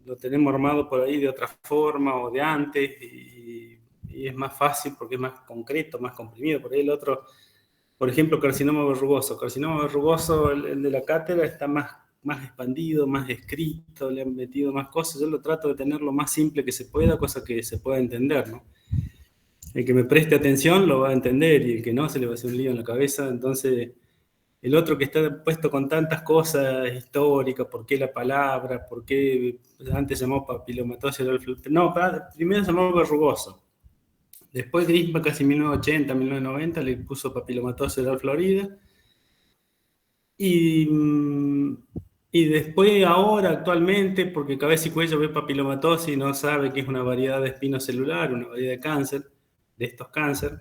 lo tenemos armado por ahí de otra forma o de antes, y es más fácil porque es más concreto, más comprimido. Por ahí el otro, por ejemplo, carcinoma verrugoso. Carcinoma verrugoso, el de la cátedra está más expandido, más escrito, le han metido más cosas. Yo lo trato de tener lo más simple que se pueda, cosa que se pueda entender, ¿no? El que me preste atención lo va a entender, y el que no, se le va a hacer un lío en la cabeza. Entonces, el otro que está puesto con tantas cosas históricas, ¿por qué la palabra? ¿Por qué antes se llamó papilomatosis? No, primero se llamó verrugoso. Después Grisma, casi 1980, 1990, le puso papilomatosis cerebral florida. Y después, ahora, actualmente, porque cabeza y cuello ve papilomatosis y no sabe que es una variedad de espino celular, una variedad de cáncer, de estos cánceres.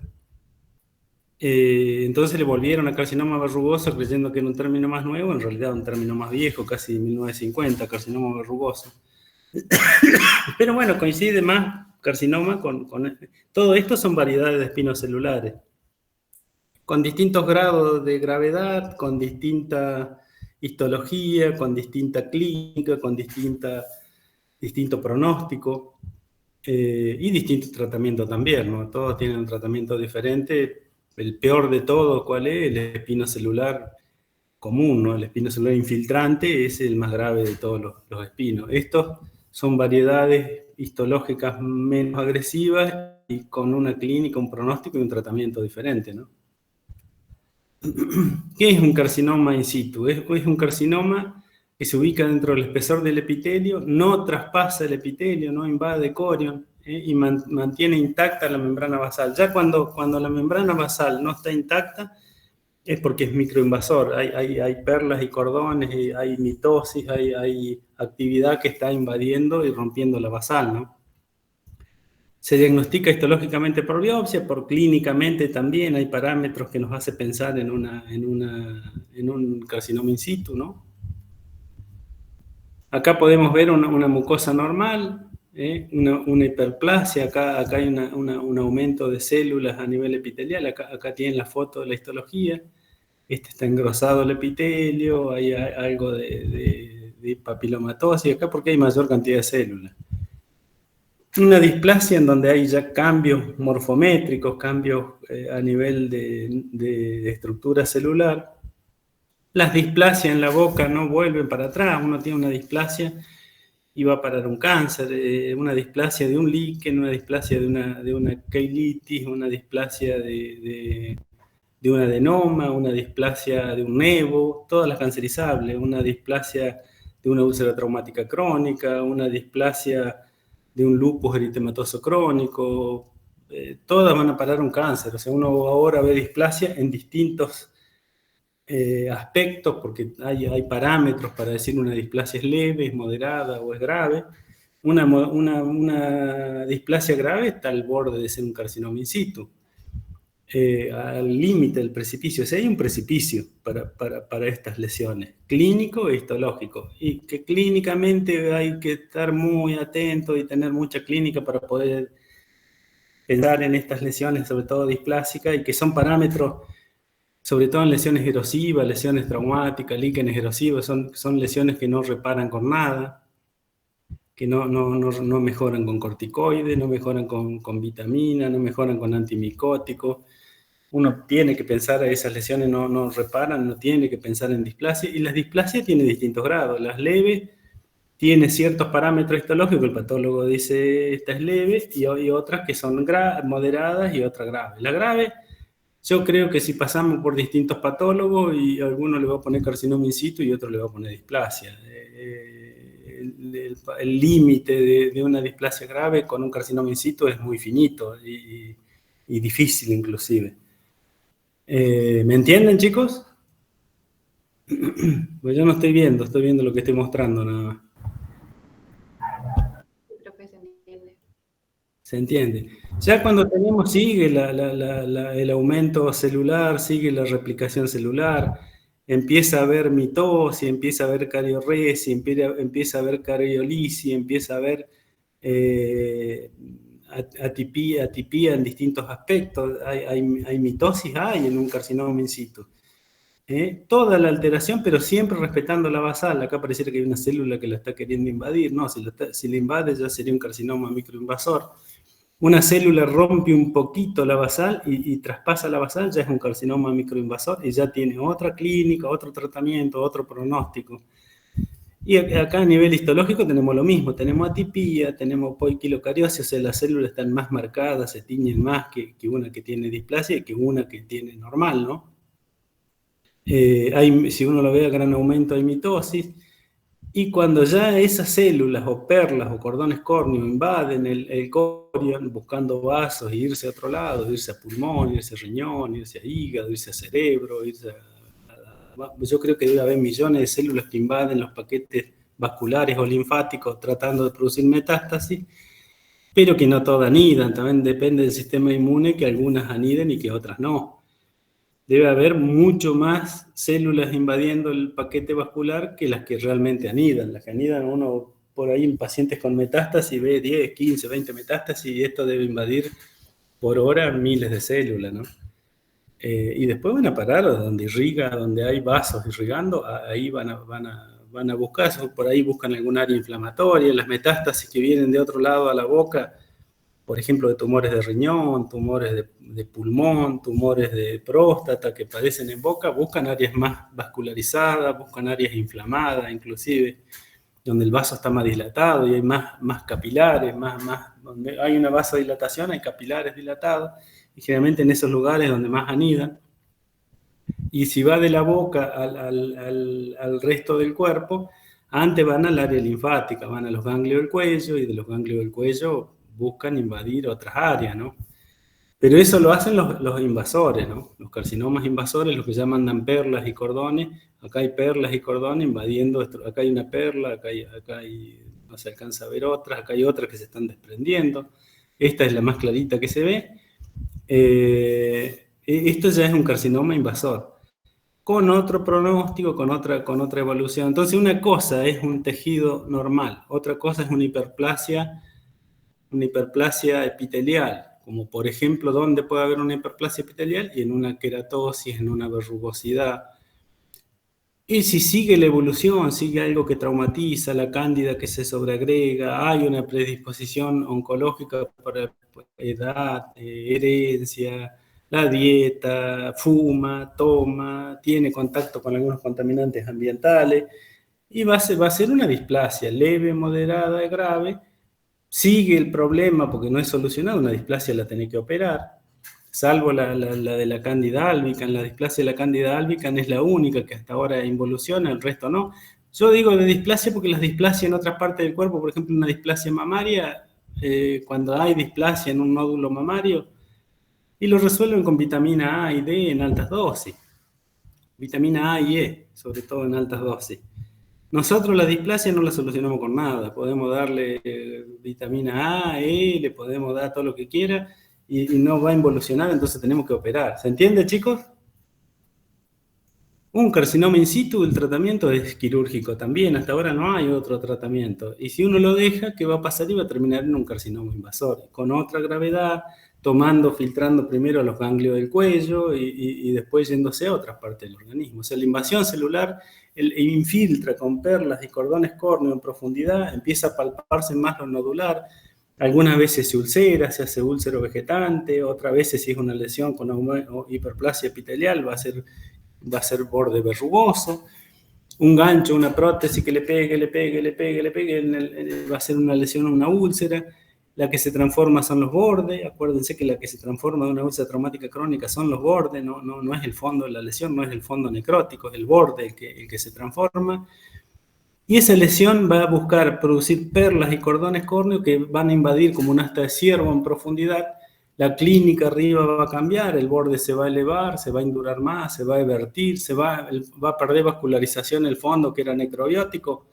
Entonces le volvieron a carcinoma verrugoso creyendo que era un término más nuevo, en realidad un término más viejo, casi 1950, carcinoma verrugoso. Pero bueno, coincide más carcinoma con... Todo esto son variedades de espinos celulares, con distintos grados de gravedad, con distinta histología, con distinta clínica, con distinto pronóstico, y distinto tratamiento también, ¿no? Todos tienen un tratamiento diferente. El peor de todo, ¿cuál es? El espino celular común, ¿no? El espino celular infiltrante es el más grave de todos los espinos. Estos son variedades histológicas menos agresivas y con una clínica, un pronóstico y un tratamiento diferente, ¿no? ¿Qué es un carcinoma in situ? Es un carcinoma que se ubica dentro del espesor del epitelio, no traspasa el epitelio, no invade corion, y mantiene intacta la membrana basal. Ya cuando la membrana basal no está intacta, es porque es microinvasor. Hay perlas y cordones, y hay mitosis, hay actividad que está invadiendo y rompiendo la basal, ¿no? Se diagnostica histológicamente por biopsia, por clínicamente también hay parámetros que nos hace pensar en un carcinoma in situ, ¿no? Acá podemos ver una mucosa normal, una hiperplasia. Acá hay un aumento de células a nivel epitelial. Acá tienen la foto de la histología. Está engrosado el epitelio, hay algo de papilomatosis acá porque hay mayor cantidad de células. Una displasia en donde hay ya cambios morfométricos, cambios a nivel de estructura celular. Las displasias en la boca no vuelven para atrás. Uno tiene una displasia y va a parar un cáncer, una displasia de un líquen, una displasia de una cheilitis, una displasia de un adenoma, una displasia de un nevo, todas las cancerizables, una displasia de una úlcera traumática crónica, una displasia de un lupus eritematoso crónico, todas van a parar un cáncer. O sea, uno ahora ve displasia en distintos aspectos, porque hay parámetros para decir una displasia es leve, es moderada o es grave. Una displasia grave está al borde de ser un carcinoma in situ, al límite del precipicio. O sea, hay un precipicio para estas lesiones, clínico e histológico, y que clínicamente hay que estar muy atento y tener mucha clínica para poder pensar en estas lesiones, sobre todo displásicas, y que son parámetros, sobre todo en lesiones erosivas, lesiones traumáticas, líquenes erosivos, son lesiones que no reparan con nada, que no mejoran con corticoides, no mejoran con vitamina, no mejoran con antimicóticos. Uno tiene que pensar, esas lesiones no reparan, no tiene que pensar en displasia, y las displasias tienen distintos grados. Las leves tienen ciertos parámetros histológicos, el patólogo dice esta es leve, y otras que son moderadas y otras graves. La grave, yo creo que si pasamos por distintos patólogos, y a alguno le va a poner carcinoma in situ y otro le va a poner displasia. El límite de una displasia grave con un carcinoma in situ es muy finito y difícil inclusive. ¿Me entienden, chicos? Pues yo no estoy viendo lo que estoy mostrando nada más. Creo que se entiende. ¿Se entiende? Ya cuando tenemos, sigue el aumento celular, sigue la replicación celular, empieza a haber mitosis, empieza a haber carioresis, empieza a haber cariolisis, empieza a haber atipía en distintos aspectos. Hay mitosis en un carcinoma in situ. toda la alteración, pero siempre respetando la basal. Acá pareciera que hay una célula que la está queriendo invadir. No, si la invade ya sería un carcinoma microinvasor. Una célula rompe un poquito la basal y traspasa la basal, ya es un carcinoma microinvasor y ya tiene otra clínica, otro tratamiento, otro pronóstico. Y acá a nivel histológico tenemos lo mismo, tenemos atipía, tenemos poiquilocariosis, o sea, las células están más marcadas, se tiñen más que una que tiene displasia y que una que tiene normal, ¿no? Si uno lo ve a gran aumento hay mitosis, y cuando ya esas células o perlas o cordones córneos invaden el corion buscando vasos e irse a otro lado, irse a pulmón, irse a riñón, irse a hígado, irse a cerebro, yo creo que debe haber millones de células que invaden los paquetes vasculares o linfáticos tratando de producir metástasis, pero que no todas anidan, también depende del sistema inmune, que algunas aniden y que otras no. Debe haber mucho más células invadiendo el paquete vascular que las que realmente anidan. Las que anidan, uno por ahí en pacientes con metástasis ve 10, 15, 20 metástasis y esto debe invadir por hora miles de células, ¿no? Y después van a parar a donde irriga, donde hay vasos irrigando, ahí van a buscar, por ahí buscan algún área inflamatoria, las metástasis que vienen de otro lado a la boca, por ejemplo, de tumores de riñón, tumores de pulmón, tumores de próstata que padecen en boca, buscan áreas más vascularizadas, buscan áreas inflamadas inclusive, donde el vaso está más dilatado y hay más capilares, donde hay una vasodilatación, hay capilares dilatados, y generalmente en esos lugares donde más anidan. Y si va de la boca al resto del cuerpo, antes van al área linfática, van a los ganglios del cuello, y de los ganglios del cuello buscan invadir otras áreas, ¿no? Pero eso lo hacen los invasores, ¿no? Los carcinomas invasores, los que ya mandan perlas y cordones. Acá hay perlas y cordones invadiendo, acá hay una perla, acá hay, no se alcanza a ver otras, acá hay otras que se están desprendiendo. Esta es la más clarita que se ve. Esto ya es un carcinoma invasor, con otro pronóstico, con otra evolución. Entonces una cosa es un tejido normal, otra cosa es una hiperplasia epitelial, como por ejemplo, ¿dónde puede haber una hiperplasia epitelial? Y en una queratosis, en una verrugosidad. Y si sigue la evolución, sigue algo que traumatiza, la cándida que se sobreagrega, hay una predisposición oncológica para edad, herencia, la dieta, fuma, toma, tiene contacto con algunos contaminantes ambientales, y va a ser una displasia leve, moderada, grave. Sigue el problema porque no es solucionado, una displasia la tenés que operar, salvo la de la cándida albicans. La displasia de la cándida albicans es la única que hasta ahora involuciona, el resto no. Yo digo de displasia porque las displasias en otras partes del cuerpo, por ejemplo una displasia mamaria, cuando hay displasia en un nódulo mamario, y lo resuelven con vitamina A y D en altas dosis, vitamina A y E, sobre todo en altas dosis. Nosotros la displasia no la solucionamos con nada, podemos darle vitamina A, E, le podemos dar todo lo que quiera y no va a involucionar, entonces tenemos que operar. ¿Se entiende, chicos? Un carcinoma in situ, el tratamiento es quirúrgico también, hasta ahora no hay otro tratamiento. Y si uno lo deja, ¿qué va a pasar? Y va a terminar en un carcinoma invasor, con otra gravedad, filtrando primero a los ganglios del cuello y después yéndose a otras partes del organismo. O sea, la invasión celular infiltra con perlas y cordones córneos en profundidad, empieza a palparse más lo nodular, algunas veces se ulcera, se hace úlcero vegetante, otras veces si es una lesión con hiperplasia epitelial va a ser borde verrugoso, un gancho, una prótesis que le pegue, va a ser una lesión o una úlcera. La que se transforma son los bordes, acuérdense que la que se transforma de una úlcera traumática crónica son los bordes, no es el fondo de la lesión, no es el fondo necrótico, es el borde el que se transforma. Y esa lesión va a buscar producir perlas y cordones córneos que van a invadir como un asta de ciervo en profundidad. La clínica arriba va a cambiar, el borde se va a elevar, se va a indurar más, se va a evertir, va a perder vascularización el fondo que era necrobiótico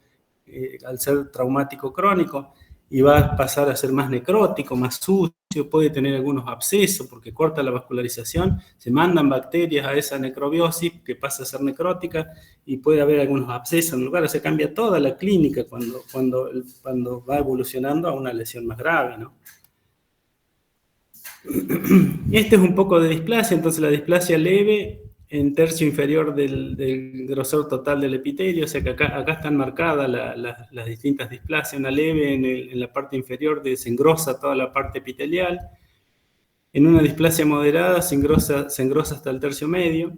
al ser traumático crónico, y va a pasar a ser más necrótico, más sucio, puede tener algunos abscesos porque corta la vascularización, se mandan bacterias a esa necrobiosis que pasa a ser necrótica y puede haber algunos abscesos en el lugar. Se cambia toda la clínica cuando va evolucionando a una lesión más grave, ¿no? Este es un poco de displasia, entonces la displasia leve en tercio inferior del grosor total del epitelio, o sea que acá están marcadas las distintas displasias. Una leve en la parte inferior se engrosa toda la parte epitelial. En una displasia moderada se engrosa hasta el tercio medio.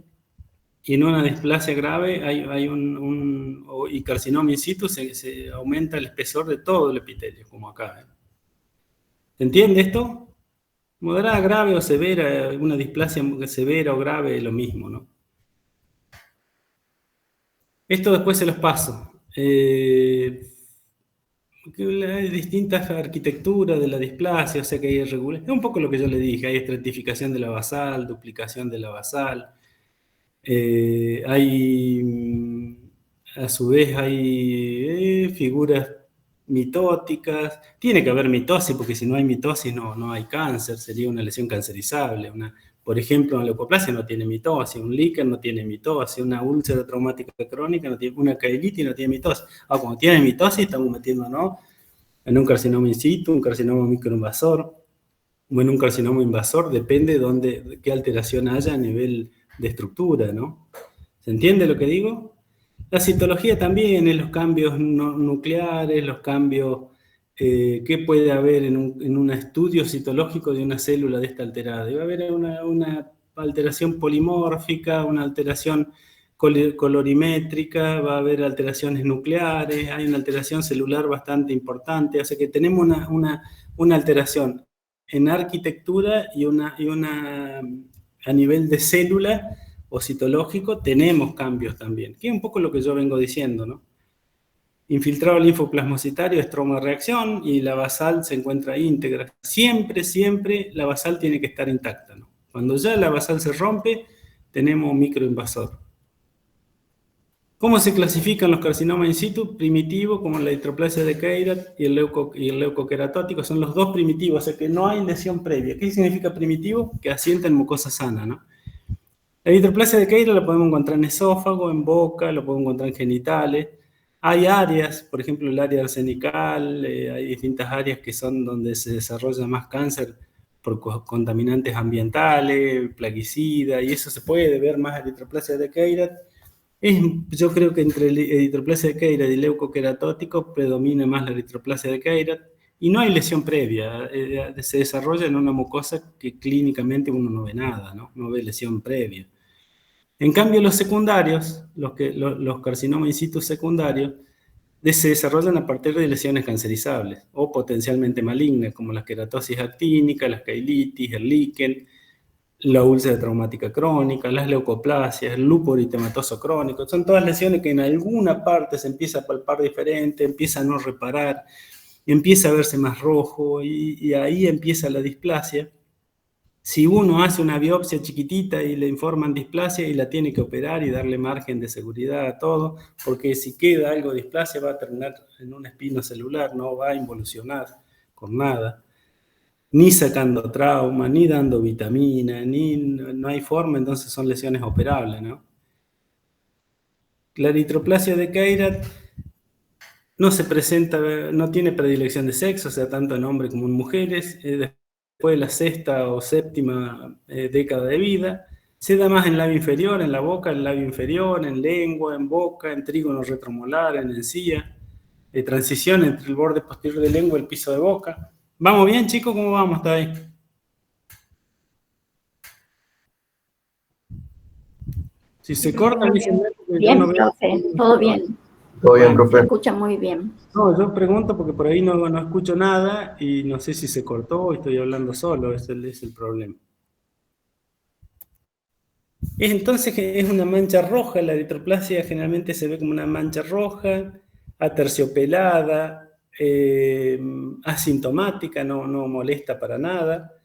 Y en una displasia grave y carcinoma in situ se aumenta el espesor de todo el epitelio, como acá. ¿Se entiende esto? Moderada, grave o severa, una displasia severa o grave es lo mismo, ¿no? Esto después se los paso. Hay distintas arquitecturas de la displasia, o sea que hay irregularidades. Es un poco lo que yo le dije, hay estratificación de la basal, duplicación de la basal. A su vez hay figuras mitóticas. Tiene que haber mitosis, porque si no hay mitosis no hay cáncer, sería una lesión cancerizable. Por ejemplo, una leucoplasia no tiene mitosis, un líquen no tiene mitosis, una úlcera traumática crónica no tiene, una caelitis no tiene mitosis. Cuando tiene mitosis estamos metiéndonos en un carcinoma in situ, un carcinoma microinvasor. Bueno, un carcinoma invasor depende de qué alteración haya a nivel de estructura, ¿no? ¿Se entiende lo que digo? La citología también es los cambios nucleares, los cambios que puede haber en un estudio citológico de una célula de esta alterada. Y va a haber una alteración polimórfica, una alteración colorimétrica, va a haber alteraciones nucleares, hay una alteración celular bastante importante, o sea que tenemos una alteración en arquitectura y a nivel de célula o citológico tenemos cambios también, que es un poco lo que yo vengo diciendo, ¿no? Infiltrado linfoplasmocitario, estroma reacción y la basal se encuentra íntegra. Siempre la basal tiene que estar intacta, ¿no? Cuando ya la basal se rompe, tenemos un microinvasor. ¿Cómo se clasifican los carcinomas in situ? Primitivo, como la eritroplasia de Keirat y el leucoqueratótico, son los dos primitivos, o sea que no hay lesión previa. ¿Qué significa primitivo? Que asienta en mucosa sana, ¿no? La eritroplasia de Keirat la podemos encontrar en esófago, en boca, lo podemos encontrar en genitales. Hay áreas, por ejemplo el área arsenical, hay distintas áreas que son donde se desarrolla más cáncer por contaminantes ambientales, plaguicidas, y eso se puede ver más eritroplasia de Keirat. Yo creo que entre eritroplasia de Keirat y leucoqueratótico predomina más la eritroplasia de Keirat y no hay lesión previa, se desarrolla en una mucosa que clínicamente uno no ve nada, no ve lesión previa. En cambio los secundarios, los carcinomas in situ secundarios, se desarrollan a partir de lesiones cancerizables o potencialmente malignas, como la queratosis actínica, las caelitis, el líquen, la úlcera traumática crónica, las leucoplasias, el lupus eritematoso crónico. Son todas lesiones que en alguna parte se empieza a palpar diferente, empieza a no reparar, empieza a verse más rojo y ahí empieza la displasia. Si uno hace una biopsia chiquitita y le informan displasia y la tiene que operar y darle margen de seguridad a todo, porque si queda algo de displasia va a terminar en un espino celular, no va a involucionar con nada. Ni sacando trauma, ni dando vitamina, no hay forma, entonces son lesiones operables, ¿no? La eritroplasia de Keirat no se presenta, no tiene predilección de sexo, o sea, tanto en hombres como en mujeres. Después de la sexta o séptima década de vida, se da más en labio inferior, en la boca, en labio inferior, en lengua, en boca, en trígono retromolar, en encía. Transición entre el borde posterior de lengua y el piso de boca. ¿Vamos bien, chicos? ¿Cómo vamos hasta ahí? Si se corta, dicen... Bien, profe, todo bien. Todo bien, profe. Se escucha muy bien. No, yo pregunto porque por ahí no escucho nada y no sé si se cortó o estoy hablando solo, ese es el problema. Entonces es una mancha roja, la eritroplasia generalmente se ve como una mancha roja, aterciopelada, asintomática, no molesta para nada.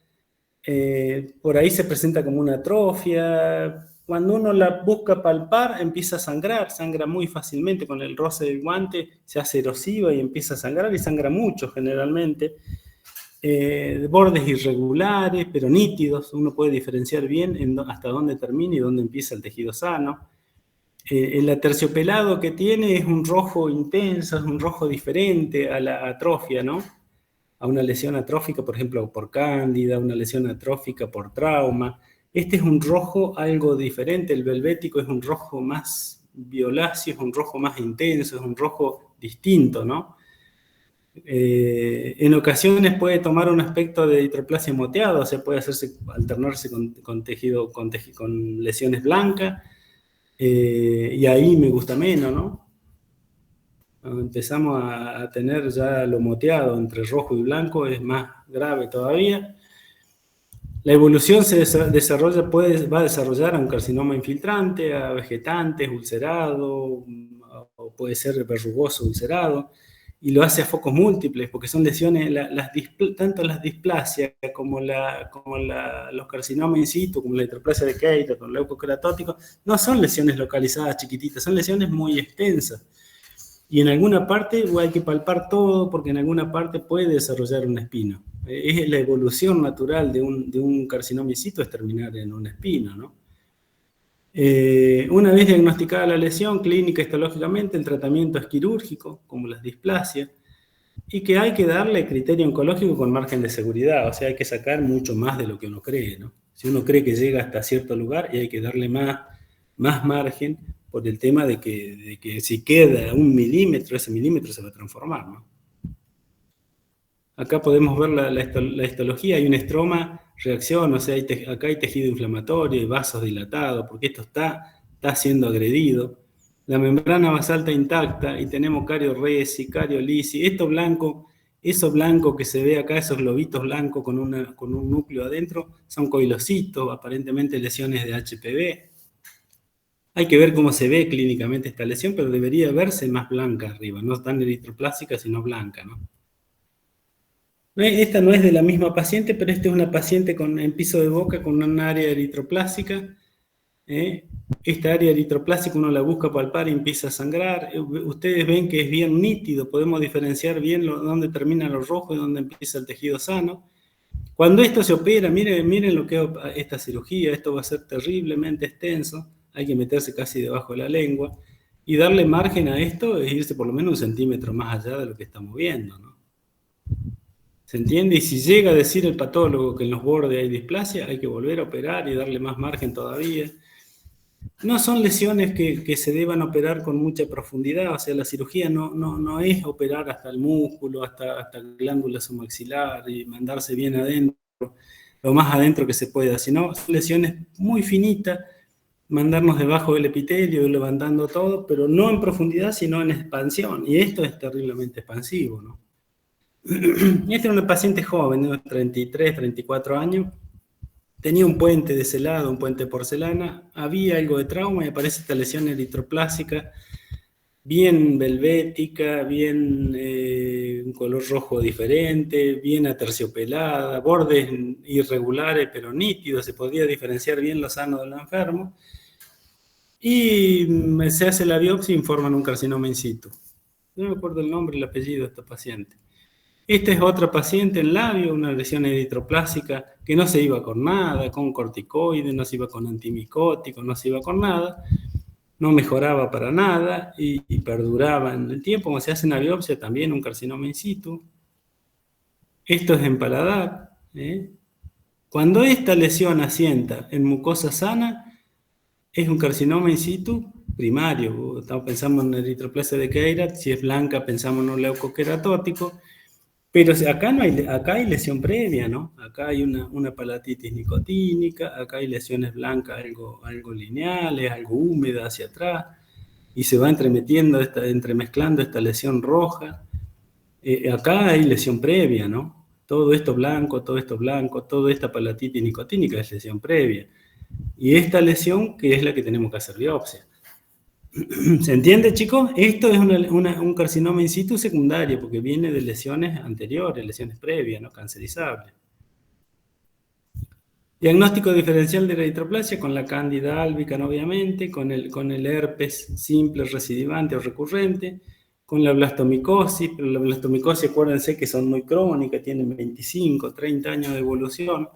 Por ahí se presenta como una atrofia. Cuando uno la busca palpar, empieza a sangrar, sangra muy fácilmente con el roce del guante, se hace erosiva y empieza a sangrar y sangra mucho generalmente. Bordes irregulares, pero nítidos, uno puede diferenciar bien hasta dónde termina y dónde empieza el tejido sano. El aterciopelado que tiene es un rojo intenso, es un rojo diferente a la atrofia, ¿no? A una lesión atrófica, por ejemplo, por cándida, una lesión atrófica por trauma. Este es un rojo algo diferente, el velvético es un rojo más violáceo, es un rojo más intenso, es un rojo distinto, ¿no? En ocasiones puede tomar un aspecto de eritroplasia moteado, o sea, puede alternarse con lesiones blancas, y ahí me gusta menos, ¿no? Cuando empezamos a tener ya lo moteado entre rojo y blanco, es más grave todavía. La evolución va a desarrollar a un carcinoma infiltrante, a vegetantes, ulcerado, o puede ser verrugoso ulcerado, y lo hace a focos múltiples, porque son lesiones, tanto las displasias como los carcinomas in situ, como la eritroplasia de Keita, con leucoqueratótico, no son lesiones localizadas chiquititas, son lesiones muy extensas. Y en alguna parte hay que palpar todo, porque en alguna parte puede desarrollar un espino. Es la evolución natural de un carcinoma in situ, es terminar en un espino, ¿no? Una vez diagnosticada la lesión, clínica histológicamente, el tratamiento es quirúrgico, como las displasias, y que hay que darle criterio oncológico con margen de seguridad, o sea, hay que sacar mucho más de lo que uno cree, ¿no? Si uno cree que llega hasta cierto lugar, y hay que darle más margen, por el tema de que si queda 1 milímetro, ese milímetro se va a transformar, ¿no? Acá podemos ver la histología, hay un estroma, reacción, o sea, acá hay tejido inflamatorio, hay vasos dilatados, porque esto está siendo agredido. La membrana basal está intacta y tenemos cariorresi, cariolisi. Esto blanco, eso blanco que se ve acá, esos globitos blancos con un núcleo adentro, son coilocitos, aparentemente lesiones de HPV. Hay que ver cómo se ve clínicamente esta lesión, pero debería verse más blanca arriba, no tan eritroplásica, sino blanca, ¿no? Esta no es de la misma paciente, pero esta es una paciente en piso de boca con un área eritroplásica. Esta área eritroplásica uno la busca palpar y empieza a sangrar. Ustedes ven que es bien nítido, podemos diferenciar bien dónde termina lo rojo y dónde empieza el tejido sano. Cuando esto se opera, miren lo que es esta cirugía, esto va a ser terriblemente extenso, hay que meterse casi debajo de la lengua, y darle margen a esto es irse por lo menos 1 centímetro más allá de lo que estamos viendo, ¿no? ¿Se entiende? Y si llega a decir el patólogo que en los bordes hay displasia, hay que volver a operar y darle más margen todavía. No son lesiones que se deban operar con mucha profundidad, o sea, la cirugía no es operar hasta el músculo, hasta glándula submaxilar y mandarse bien adentro, lo más adentro que se pueda, sino son lesiones muy finitas, mandarnos debajo del epitelio y levantando todo, pero no en profundidad, sino en expansión, y esto es terriblemente expansivo, ¿no? Esta era una paciente joven, de unos 33, 34 años, tenía un puente de ese lado, un puente de porcelana, había algo de trauma y aparece esta lesión eritroplásica, bien velvética, bien un color rojo diferente, bien aterciopelada, bordes irregulares pero nítidos, se podía diferenciar bien lo sano del enfermo, y se hace la biopsia y informan un carcinoma in situ. No me acuerdo el nombre y el apellido de esta paciente. Esta es otra paciente en labio, una lesión eritroplásica que no se iba con nada, con corticoides, no se iba con antimicóticos, no se iba con nada, no mejoraba para nada y perduraba en el tiempo. Cuando se hace una biopsia también un carcinoma in situ. Esto es en paladar. Cuando esta lesión asienta en mucosa sana, es un carcinoma in situ primario. Estamos pensando en eritroplasia de Keirat, si es blanca pensamos en un leucoqueratótico. Pero acá hay lesión previa, ¿no? Acá hay una palatitis nicotínica, acá hay lesiones blancas algo lineales, algo húmedas hacia atrás, y se va entremezclando esta lesión roja. Acá hay lesión previa, ¿no? Todo esto blanco, toda esta palatitis nicotínica es lesión previa. Y esta lesión que es la que tenemos que hacer biopsia. ¿Se entiende, chicos? Esto es un carcinoma in situ secundario, porque viene de lesiones anteriores, lesiones previas, ¿no? Cancerizables. Diagnóstico diferencial de la eritroplasia con la cándida albicans, obviamente, con el herpes simple, recidivante o recurrente, con la blastomicosis, pero la blastomicosis, acuérdense que son muy crónicas, tienen 25, 30 años de evolución.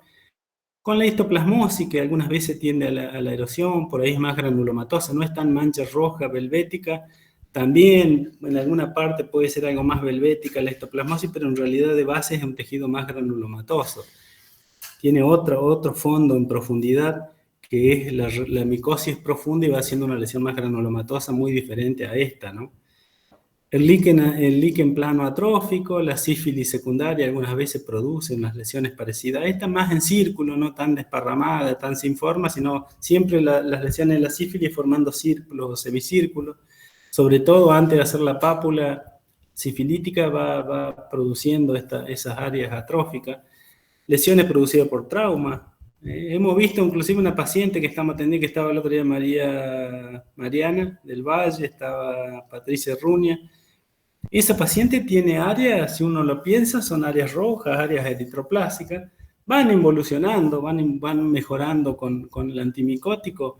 Con la histoplasmosis, que algunas veces tiende a la erosión, por ahí es más granulomatosa, no es tan mancha roja, velvética, también en alguna parte puede ser algo más velvética la histoplasmosis, pero en realidad de base es un tejido más granulomatoso. tiene otro fondo en profundidad, que es la micosis profunda y va haciendo una lesión más granulomatosa muy diferente a esta, ¿no? El líquen plano atrófico, la sífilis secundaria algunas veces produce unas lesiones parecidas a esta, más en círculo, no tan desparramada, tan sin forma, sino siempre las lesiones de la sífilis formando círculos o semicírculos, sobre todo antes de hacer la pápula sifilítica va produciendo esas áreas atróficas, lesiones producidas por trauma. Hemos visto inclusive una paciente que estamos atendiendo, que estaba el otro día Mariana del Valle, estaba Patricia Ruña. Esa paciente tiene áreas, si uno lo piensa, son áreas rojas, áreas eritroplásicas, van involucionando, van mejorando con el antimicótico.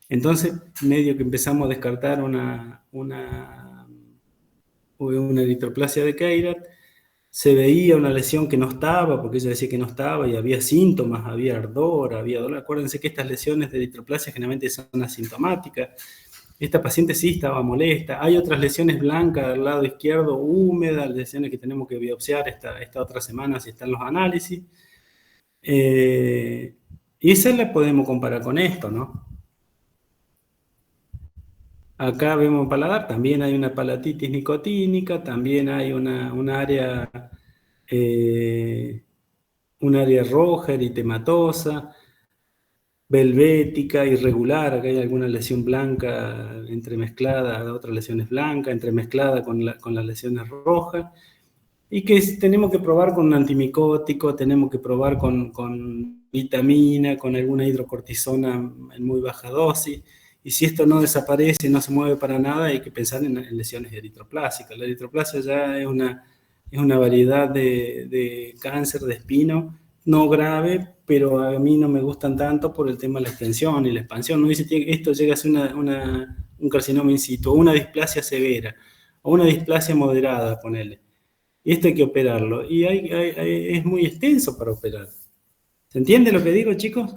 Entonces, medio que empezamos a descartar una eritroplasia de Keirat, se veía una lesión que no estaba, porque ella decía que no estaba, y había síntomas, había ardor, había dolor. Acuérdense que estas lesiones de eritroplasia generalmente son asintomáticas. Esta paciente sí estaba molesta. Hay otras lesiones blancas del lado izquierdo, húmedas, lesiones que tenemos que biopsiar esta otra semana si están los análisis. Y esa la podemos comparar con esto, ¿no? Acá vemos el paladar, también hay una palatitis nicotínica, también hay un área roja, eritematosa, velvética, irregular, acá hay alguna lesión blanca entremezclada, otras lesiones blancas, entremezclada con las lesiones rojas, y que tenemos que probar con un antimicótico, tenemos que probar con vitamina, con alguna hidrocortisona en muy baja dosis, y si esto no desaparece, no se mueve para nada, hay que pensar en lesiones eritroplásicas. La eritroplasia ya es una variedad de cáncer de espino, no grave, pero a mí no me gustan tanto por el tema de la extensión y la expansión. No dice que esto llega a ser un carcinoma in situ, o una displasia severa, o una displasia moderada, ponele. Y esto hay que operarlo, y es muy extenso para operar. ¿Se entiende lo que digo, chicos?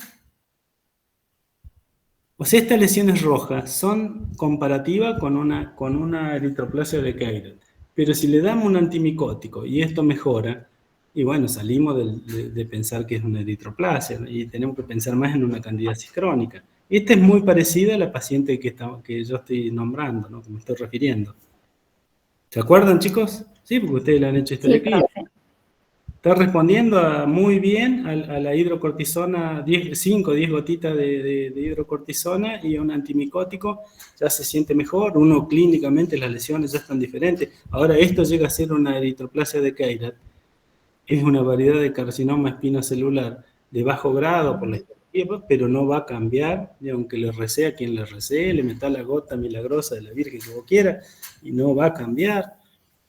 O sea, estas lesiones rojas son comparativas con una eritroplasia de Keirat. Pero si le damos un antimicótico y esto mejora, y bueno, salimos de pensar que es una eritroplasia, ¿no? Y tenemos que pensar más en una candidiasis crónica. Esta es muy parecida a la paciente que yo estoy nombrando, ¿no? Que me estoy refiriendo. ¿Se acuerdan, chicos? Sí, porque ustedes le han hecho historia clínica. Está respondiendo muy bien a la hidrocortisona, 5 o 10 gotitas de hidrocortisona y un antimicótico, ya se siente mejor. Uno clínicamente las lesiones ya están diferentes. Ahora esto llega a ser una eritroplasia de Keirat, es una variedad de carcinoma espinocelular de bajo grado por la histología, pero no va a cambiar, y aunque le recé a quien le recé, le meta la gota milagrosa de la Virgen que vos quiera, y no va a cambiar.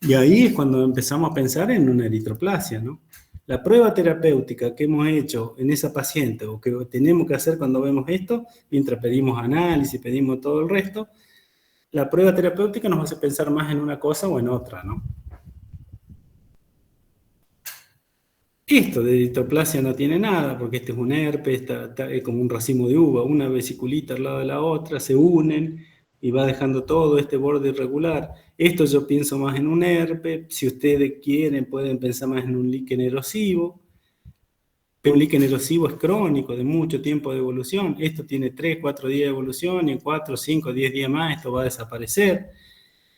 Y ahí es cuando empezamos a pensar en una eritroplasia, ¿no? La prueba terapéutica que hemos hecho en esa paciente, o que tenemos que hacer cuando vemos esto, mientras pedimos análisis, pedimos todo el resto, la prueba terapéutica nos hace pensar más en una cosa o en otra, ¿no? Esto de eritroplasia no tiene nada, porque este es un herpes, es como un racimo de uva, una vesiculita al lado de la otra, se unen y va dejando todo este borde irregular. Esto yo pienso más en un herpes, si ustedes quieren pueden pensar más en un líquen erosivo, pero un líquen erosivo es crónico, de mucho tiempo de evolución. Esto tiene 3, 4 días de evolución y en 4, 5, 10 días más esto va a desaparecer.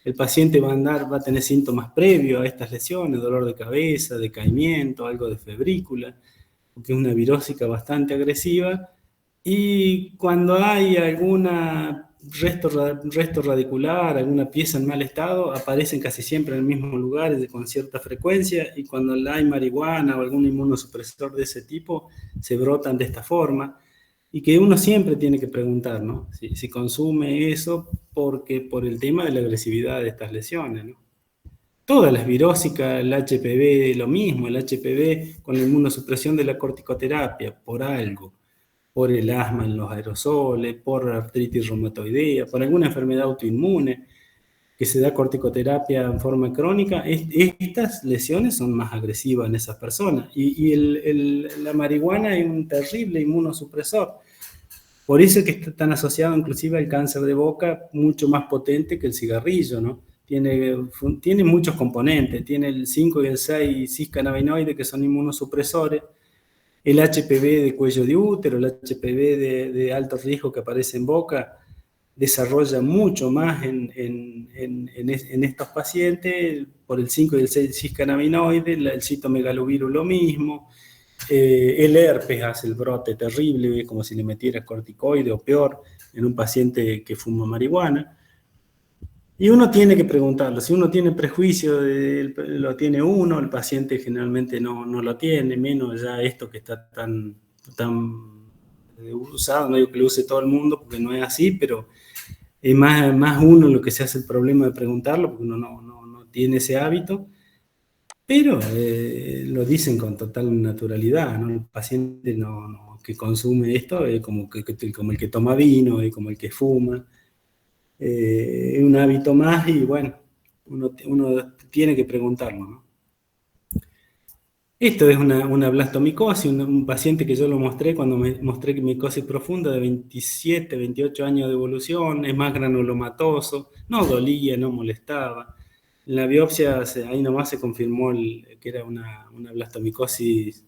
El paciente va a tener síntomas previos a estas lesiones, dolor de cabeza, decaimiento, algo de febrícula, porque es una virósica bastante agresiva. Y cuando hay alguna resto radicular, alguna pieza en mal estado, aparecen casi siempre en el mismo lugar con cierta frecuencia, y cuando hay marihuana o algún inmunosupresor de ese tipo, se brotan de esta forma. Y que uno siempre tiene que preguntar, ¿no? Si consume eso por el tema de la agresividad de estas lesiones, ¿no? Todas las virósicas, el HPV, lo mismo, el HPV con la inmunosupresión de la corticoterapia, por algo, por el asma en los aerosoles, por artritis reumatoidea, por alguna enfermedad autoinmune, que se da corticoterapia en forma crónica, estas lesiones son más agresivas en esas personas. Y la marihuana es un terrible inmunosupresor. Por eso es que está tan asociado inclusive al cáncer de boca, mucho más potente que el cigarrillo, ¿no? Tiene muchos componentes, tiene el 5 y el 6 ciscannabinoides que son inmunosupresores, El HPV de cuello de útero, el HPV de alto riesgo que aparece en boca, desarrolla mucho más en estos pacientes por el 5 y el 6 ciscannabinoide, el citomegalovirus lo mismo, el herpes hace el brote terrible, como si le metiera corticoide o peor en un paciente que fuma marihuana. Y uno tiene que preguntarlo, si uno tiene prejuicio, lo tiene uno, el paciente generalmente no lo tiene, menos ya esto que está tan usado, no digo que lo use todo el mundo porque no es así, pero es más uno lo que se hace el problema de preguntarlo, porque uno no tiene ese hábito, pero lo dicen con total naturalidad, ¿no? El paciente que consume esto es como el que toma vino, es como el que fuma, es un hábito más y bueno, uno tiene que preguntarlo, ¿no? Esto es una blastomicosis, un paciente que yo lo mostré cuando me mostré micosis profunda de 27, 28 años de evolución, es más granulomatoso, no dolía, no molestaba. En la biopsia ahí nomás se confirmó que era una blastomicosis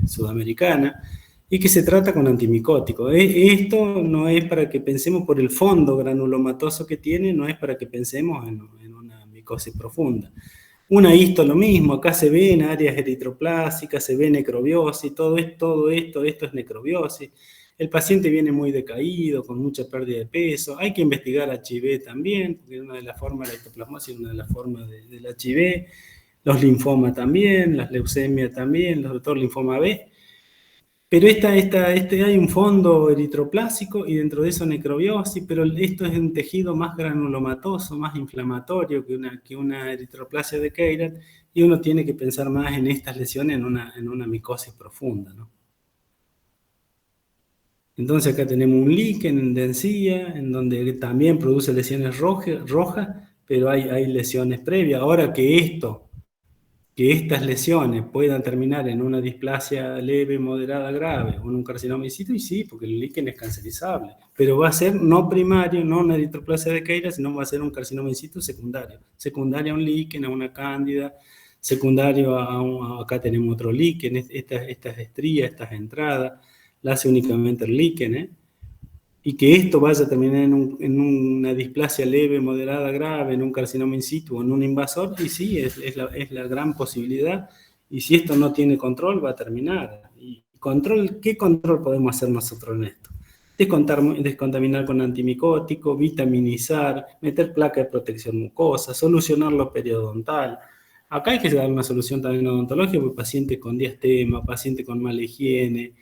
sudamericana y que se trata con antimicótico. Esto no es para que pensemos por el fondo granulomatoso que tiene, no es para que pensemos en una micosis profunda. Una histo lo mismo, acá se ven áreas eritroplásicas, se ve necrobiosis, todo esto es necrobiosis. El paciente viene muy decaído, con mucha pérdida de peso. Hay que investigar HIV también, porque es una de las formas de la histoplasmosis, una de las formas del HIV. Los linfomas también, las leucemias también, sobre todo el linfoma B. Pero hay un fondo eritroplásico y dentro de eso necrobiosis, pero esto es un tejido más granulomatoso, más inflamatorio que una eritroplasia de Keirat, y uno tiene que pensar más en estas lesiones en una micosis profunda, ¿no? Entonces acá tenemos un líquen de encía, en donde también produce lesiones rojas, pero hay lesiones previas. Ahora que estas lesiones puedan terminar en una displasia leve, moderada, grave, o en un carcinoma in situ, y sí, porque el líquen es cancerizable, pero va a ser no primario, no una eritroplasia de Keirat, sino va a ser un carcinoma in situ secundario a un líquen, a una cándida, secundario acá tenemos otro líquen, estas estrías, estas entradas, la hace únicamente el líquen, y que esto vaya a terminar en una displasia leve, moderada, grave, en un carcinoma in situ o en un invasor, y sí, es la gran posibilidad, y si esto no tiene control, va a terminar. ¿Y qué control podemos hacer nosotros en esto? Descontaminar con antimicótico, vitaminizar, meter placa de protección mucosa, solucionar lo periodontal. Acá hay que dar una solución también odontológica, porque pacientes con diastema, pacientes con mala higiene,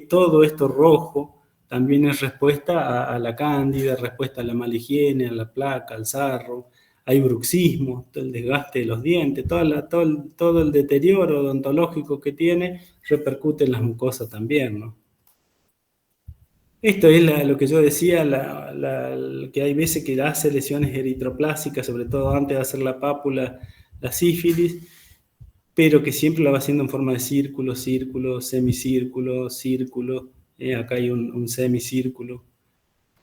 todo esto rojo, también es respuesta a la cándida, respuesta a la mala higiene, a la placa, al sarro. Hay bruxismo, todo el desgaste de los dientes, todo el deterioro odontológico que tiene repercute en las mucosas también, ¿no? Esto es lo que yo decía, que hay veces que hace lesiones eritroplásicas, sobre todo antes de hacer la pápula, la sífilis, pero que siempre la va haciendo en forma de círculo, círculo, semicírculo, círculo. Acá hay un semicírculo.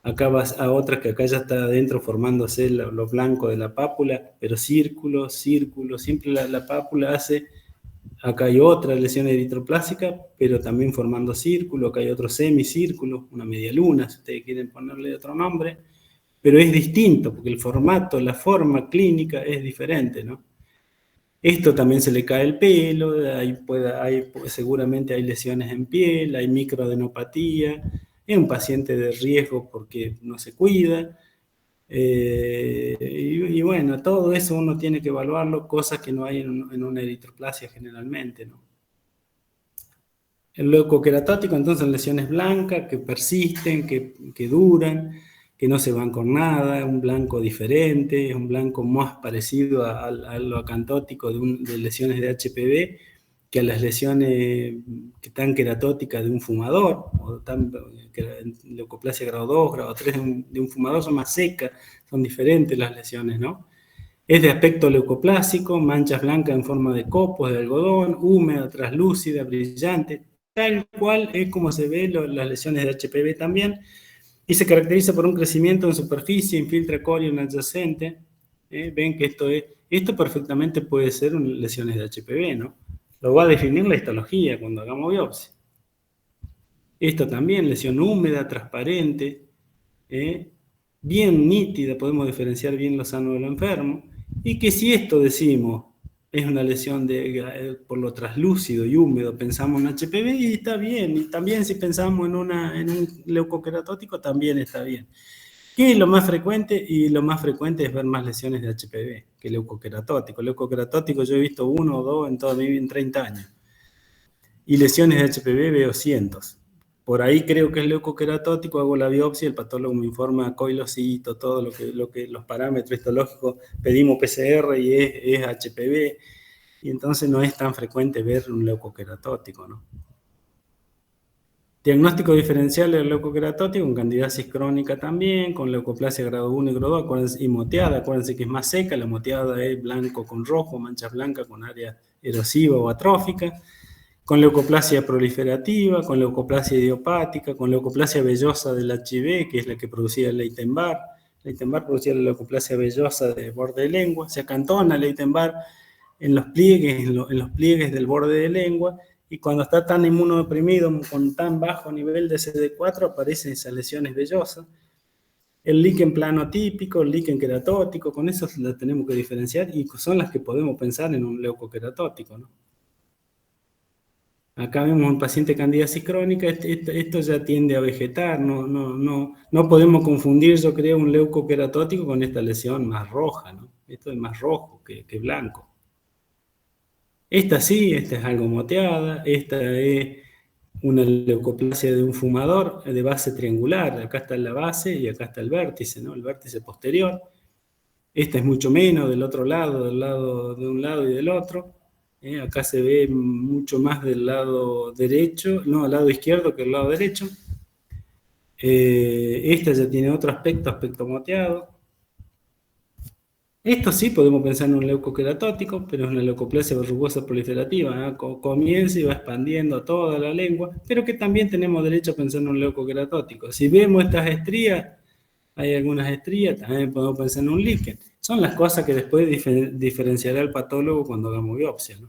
Acá vas a otra que acá ya está adentro formándose lo blanco de la pápula, pero círculo, círculo. Siempre la pápula hace. Acá hay otra lesión eritroplásica, pero también formando círculo. Acá hay otro semicírculo, una media luna, si ustedes quieren ponerle otro nombre. Pero es distinto, porque el formato, la forma clínica es diferente, ¿no? Esto también se le cae el pelo, seguramente hay lesiones en piel, hay microadenopatía, es un paciente de riesgo porque no se cuida. Y bueno, todo eso uno tiene que evaluarlo, cosas que no hay en una eritroplasia generalmente, ¿no? El leucoqueratótico, entonces, lesiones blancas que persisten, que duran, que no se van con nada, es un blanco diferente, es un blanco más parecido a lo acantótico de lesiones de HPV que a las lesiones que tan queratóticas de un fumador, o tan leucoplasia grado 2, grado 3 de un fumador, son más secas, son diferentes las lesiones, ¿no? Es de aspecto leucoplásico, manchas blancas en forma de copos de algodón, húmeda, traslúcida, brillante, tal cual es como se ve las lesiones de HPV también, y se caracteriza por un crecimiento en superficie, infiltra corion adyacente. Ven que esto perfectamente puede ser lesiones de HPV, ¿no? Lo va a definir la histología cuando hagamos biopsia. Esto también, lesión húmeda, transparente, bien nítida, podemos diferenciar bien lo sano de lo enfermo, y que si esto decimos es una lesión por lo traslúcido y húmedo, pensamos en HPV y está bien, y también si pensamos en un leucoqueratótico también está bien. ¿Qué es lo más frecuente? Y lo más frecuente es ver más lesiones de HPV que leucoqueratótico. Leucoqueratótico yo he visto 1 o 2 en toda mi vida en 30 años. Y lesiones de HPV veo cientos. Por ahí creo que es leucoqueratótico, hago la biopsia, el patólogo me informa coilocito, todo lo que los parámetros histológicos, pedimos PCR y es HPV, y entonces no es tan frecuente ver un leucoqueratótico, ¿no? Diagnóstico diferencial del leucoqueratótico, con candidiasis crónica también, con leucoplasia grado 1 y grado 2, acuérdense, y moteada, acuérdense que es más seca, la moteada es blanco con rojo, manchas blancas con área erosiva o atrófica, con leucoplasia proliferativa, con leucoplasia idiopática, con leucoplasia vellosa del HIV, que es la que producía el Leitenbar. Leitenbar producía la leucoplasia vellosa de borde de lengua, se acantona Leitenbar en los pliegues del borde de lengua, y cuando está tan inmunodeprimido, con tan bajo nivel de CD4, aparecen esas lesiones vellosas. El líquen plano típico, el líquen queratótico, con eso la tenemos que diferenciar, y son las que podemos pensar en un leucoqueratótico, ¿no? Acá vemos un paciente candidiasis crónica, esto ya tiende a vegetar, no podemos confundir, yo creo, un leucoqueratótico con esta lesión más roja, ¿no? Esto es más rojo que blanco. Esta sí, esta es algo moteada, esta es una leucoplasia de un fumador de base triangular, acá está la base y acá está el vértice, ¿no? El vértice posterior. Esta es mucho menos del otro lado, de un lado y del otro. Acá se ve mucho más del lado derecho, no, al lado izquierdo que el lado derecho. Esta ya tiene otro aspecto moteado. Esto sí podemos pensar en un leucoqueratótico, pero es una leucoplasia verrugosa proliferativa, comienza y va expandiendo toda la lengua, pero que también tenemos derecho a pensar en un leucoqueratótico. Si vemos estas estrías, hay algunas estrías, también podemos pensar en un líquen. Son las cosas que después diferenciará el patólogo cuando hagamos biopsia, ¿no?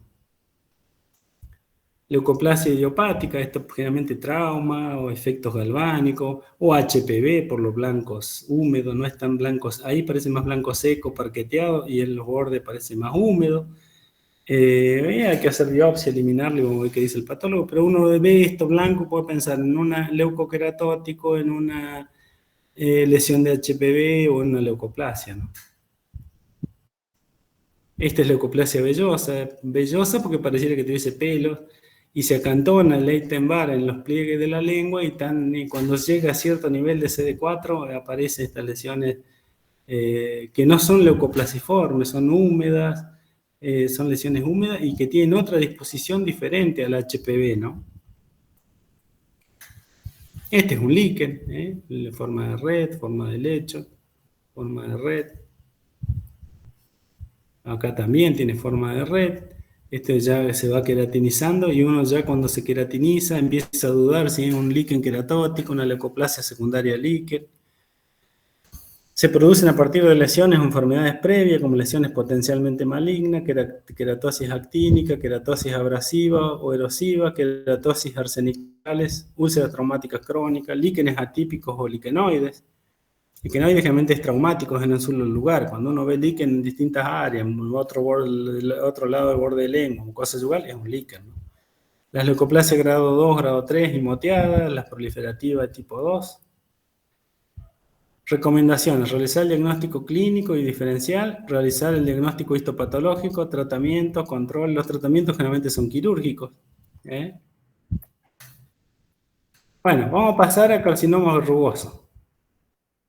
Leucoplasia idiopática, esto generalmente trauma o efectos galvánicos, o HPV por los blancos húmedos, no es tan blancos, ahí parece más blanco seco, parqueteado, y en los bordes parece más húmedo. Hay que hacer biopsia, eliminarlo y vamos a ver qué dice el patólogo, pero uno ve esto blanco, puede pensar en un leucoqueratótico, en una lesión de HPV o en una leucoplasia, ¿no? Esta es leucoplasia vellosa porque pareciera que tuviese pelos, y se acantona el Leitenbar en los pliegues de la lengua, y cuando llega a cierto nivel de CD4 aparecen estas lesiones que no son leucoplasiformes, son húmedas, son lesiones húmedas y que tienen otra disposición diferente al HPV, ¿no? Este es un líquen, forma de red, forma de lecho, forma de red. Acá también tiene forma de red. Esto ya se va queratinizando, y uno ya cuando se queratiniza empieza a dudar si es un líquen queratótico, una leucoplasia secundaria líquen. Se producen a partir de lesiones o enfermedades previas, como lesiones potencialmente malignas, queratosis actínica, queratosis abrasiva o erosiva, queratosis arsenicales, úlceras traumáticas crónicas, líquenes atípicos o liquenoides. Liquenoides generalmente es traumáticos en un solo lugar. Cuando uno ve líquen en distintas áreas, en otro lado del borde de lengua, mucosa yugal, es un líquen, ¿no? Las leucoplasias grado 2, grado 3 y moteadas, las proliferativas de tipo 2. Recomendaciones: realizar el diagnóstico clínico y diferencial, realizar el diagnóstico histopatológico, tratamiento, control. Los tratamientos generalmente son quirúrgicos. Bueno, vamos a pasar a carcinoma verrugoso.